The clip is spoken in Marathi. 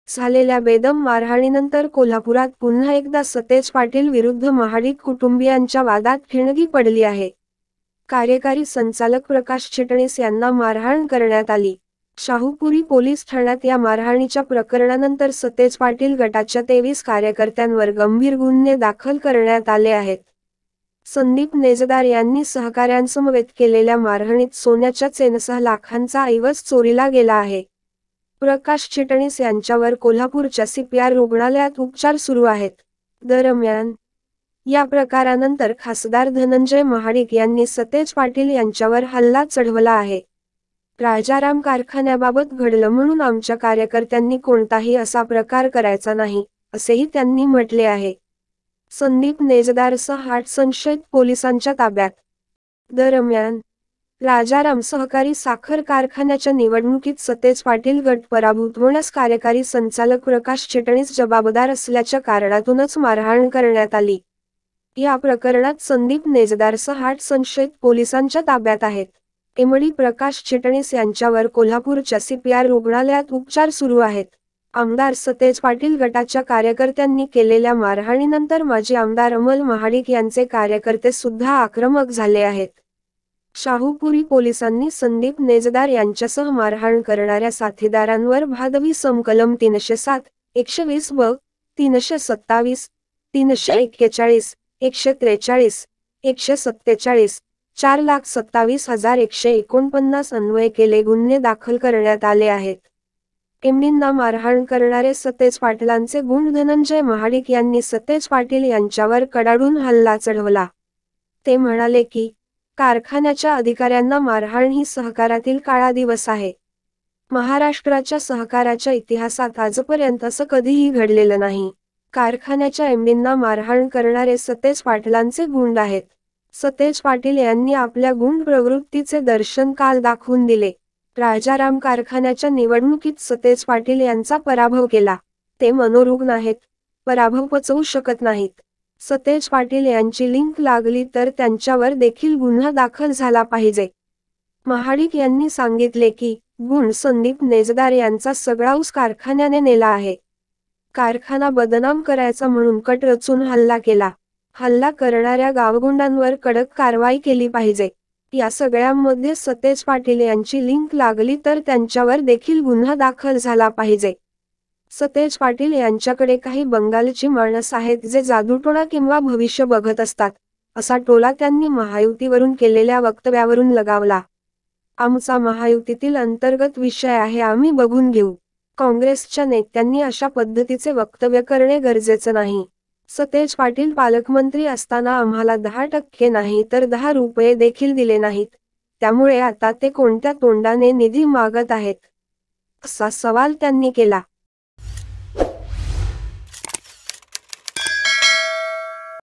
झालेल्या बेदम मारहाणीनंतर कोल्हापुरात पुन्हा एकदा सतेज पाटील विरुद्ध महाडिक कुटुंबियांच्या वादात खिणगी पडली आहे. कार्यकारी संचालक प्रकाश चिटणीस यांना मारहाण करण्यात आली. शाहूपुरी पोलीस ठाण्यात या मारहाणीच्या प्रकरणानंतर सतेज पाटील गटाच्या 23 कार्यकर्त्यांवर गंभीर गुन्हे दाखल करण्यात आले आहेत. संदीप नेजदार यांनी सहकाऱ्यांसमवेत केलेल्या मारहाणीत सोन्याच्या चेनसह लाखांचा ऐवज चोरीला गेला आहे. प्रकाश चिटणीस यांच्यावर कोल्हापूरच्या CPR रुग्णालयात उपचार सुरू आहेत. दरम्यान, या प्रकारानंतर खासदार धनंजय महाडिक यांनी सतेज पाटील यांच्यावर हल्ला चढवला आहे. राजाराम कारखान्याबाबत घडलं म्हणून आमच्या कार्यकर्त्यांनी कोणताही असा प्रकार करायचा नाही, असेही त्यांनी म्हटले आहे. संदीप नेजदारसह 8 संशयित पोलिसांच्या ताब्यात. दरम्यान, राजाराम सहकारी साखर कारखान्याच्या निवडणुकीत सतेज पाटील गट पराभूत होण्यास कार्यकारी संचालक प्रकाश चिटणीस जबाबदार असल्याच्या कारणातूनच मारहाण करण्यात आली. या प्रकरणात संदीप नेजदारसह 8 संशयित पोलिसांच्या ताब्यात आहेत. एमडी प्रकाश चिटणीस यांच्यावर कोल्हापूरच्या CPR रुग्णालयात उपचार सुरू आहेत. आमदार सतेज पाटील गटाच्या कार्यकर्त्यांनी केलेल्या मारहाणीनंतर माजी आमदार अमल महाडिक यांचे कार्यकर्ते सुद्धा आक्रमक झाले आहेत. शाहूपुरी पोलिसांनी संदीप नेजदार यांच्यासह मारहाण करणाऱ्या साथीदारांवर भादवी कलम 307, 120 व 327, 341, 143, 147, 4,27,149 अन्वये केले गुन्हे दाखल करण्यात आले आहेत. एमडींना मारहाण करणारे सतेज पाटलांचे गुंड धनंजय महाडिक यांनी सतेज पाटील यांच्यावर कडाडून हल्ला चढवला. ते म्हणाले की, कारखान्याच्या अधिकाऱ्यांना मारहाण ही सहकारातील काळा दिवस आहे. महाराष्ट्राच्या सहकाराच्या इतिहासात आजपर्यंत असं कधीही घडलेलं नाही. कारखान्याच्या एमडींना मारहाण करणारे सतेज पाटलांचे गुंड आहेत. सतेज पाटील यांनी आपल्या गुंड प्रवृत्तीचे दर्शन काल दाखवून दिले. राजाराम कारखान्याच्या निवडणुकीत सतेज पाटील यांचा पराभव केला. ते मनोरुग्ण आहेत, पराभव पचवू शकत नाहीत. सतेज पाटील यांची लिंक लागली तर त्यांच्यावर देखील गुन्हा दाखल झाला पाहिजे. महाडिक यांनी सांगितले की, गुंड संदीप नेजदार यांचा सगळा ऊस कारखान्याने नेला आहे. कारखाना बदनाम करायचा म्हणून कट रचून हल्ला केला. हल्ला करणाऱ्या गावगुंडांवर कडक कारवाई केली पाहिजे. या सगळ्यांमध्ये सतेज पाटील यांची लिंक लागली तर त्यांच्यावर देखील गुन्हा दाखल झाला पाहिजे. सतेज पाटील यांच्याकडे काही बंगालची माणसं आहेत जे जादूटोणा किंवा भविष्य बघत असतात, असा टोला त्यांनी महायुतीवरून केलेल्या वक्तव्यावरून लगावला. आमचा महायुतीतील अंतर्गत विषय आहे, आम्ही बघून घेऊ. काँग्रेसच्या नेत्यांनी अशा पद्धतीचे वक्तव्य करणे गरजेचं नाही. सतेज पाटील पालकमंत्री असताना आम्हाला 10% नाही तर 10 रुपये देखील दिले नाहीत, त्यामुळे आता ते कोणत्या तोंडाने निधी मागत आहेत, असा सवाल त्यांनी केला.